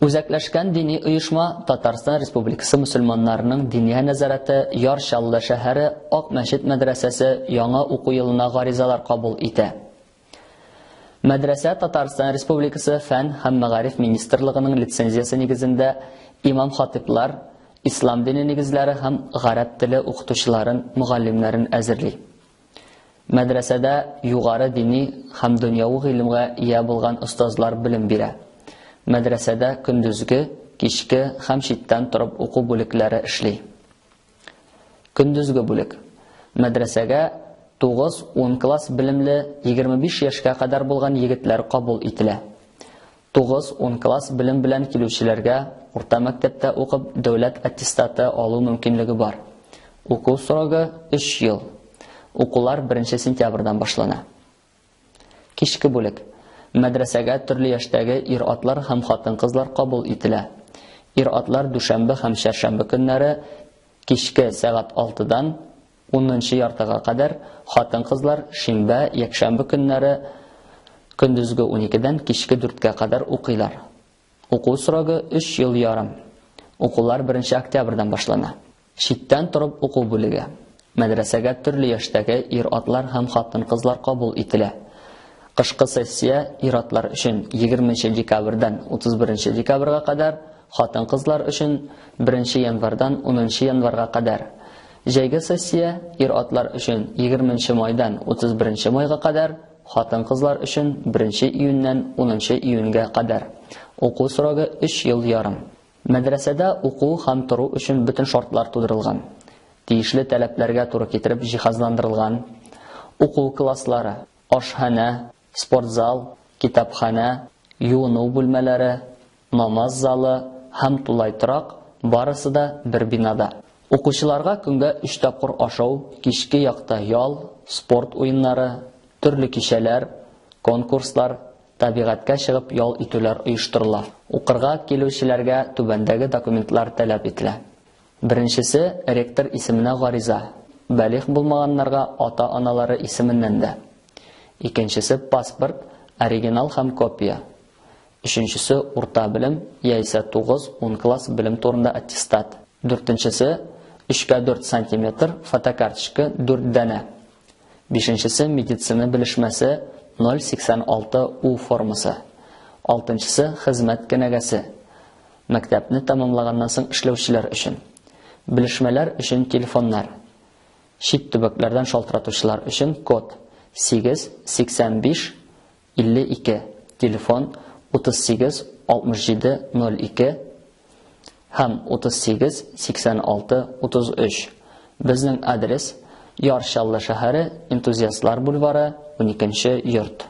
Үзәкләшкән дини оешма Татарстан Республикасы мөселманнарының диния нәзарәте Яршаллы шәһәре Ак мәчет мәдрәсәсе яңа уку елына гаризалар кабул итә. Мәдрәсә Татарстан Республикасы Фән һәм мәгариф министрлыгының лицензиясе нигезендә имам-хатиблар, ислам дине нигезләре һәм гарәп теле укытучыларын, мугаллимнәрен әзерли. Мәдрәсәдә югары дини һәм дөньяви гыйлемгә ия булган остазлар белем бирә. Мәдрәсәдә көндезге, кичке һәм читтән торып уку бүлекләре эшли. Көндезге бүлек. Мәдрәсәгә 9-10 класс белемле 25 яшькә кадәр булган егетләр кабул ителә. 9-10 класс белем белән килүчеләргә урта мәктәптә укып дәүләт аттестаты алу мөмкинлеге бар. Уку срогы 3 ел. Укулар 1 сентябрьдән башлана. Кичке бүлек. Мәдрәсәгә төрле яшьтәге ир-атлар һәм хатын-кызлар кабул ителә. Ир-атлар дүшәмбе һәм чәршәмбе көннәре кичке сәгать 6-дан 10-нчы яртыга кадәр, хатын-кызлар шимбә, якшәмбе көннәре көндезге 12-дән кичке 4-кә кадәр укыйлар. Уку срогы 3 ел ярым. Укулар 1 октябрьдән башлана. Читтән торып уку бүлеге. Мәдрәсәгә төрле яшьтәге ир-атлар һәм хатын-кызлар кабул ителә. Кышкы сессия ир-атлар өчен 20 декабрьдән 31 декабрьгә кадәр, хатын-кызлар өчен 1 январьдан 10 январьга кадәр. Җәйге сессия ир-атлар өчен 20 майдан 31 майга кадәр, хатын-кызлар өчен 1 июньнән 10 июньгә кадәр. Уку срогы 3 ел ярым. Мәдрәсәдә уку һәм тору өчен бөтен шартлар тудырылган. Тиешле таләпләргә туры китереп җиһазландырылган. Уку класслары, ашхана, спортзал, китапхана, юыну бүлмәләре, намаз залы һәм тулай торак барысы да бер бинада. Укучыларга көнгә 3 тапкыр ашау, кичке якта ял, спорт уеннары, төрле кичәләр, конкурслар, табигатькә чыгып ял итүләр оештырыла. Укырга килүчеләргә түбәндәге документлар таләп ителә. Беренчесе ректор исеменә гариза. Бәлигъ булмаганнарга ата-аналары исеменнән дә. Икенчесе паспорт, оригинал һәм копия. Өченчесе урта белем, яисә 9-10 класс белем турында аттестат. Дүртенчесе 3x4 см фотокарточка 4 дәнә. Бишенчесе медицина белешмәсе 086 U формасы. Алтынчысы хезмәт кенәгәсе. Мәктәпне тәмамлаганнан соң эшләүчеләр өчен. Белешмәләр өчен телефоннар. Чит төбәкләрдән шалтыратучылар өчен код 885 52. Телефон 38 67 02 һәм 38 86 33. Безнең адрес Яршаллы шәһәре, Энтузиастлар бульвары, 12-нче йорт.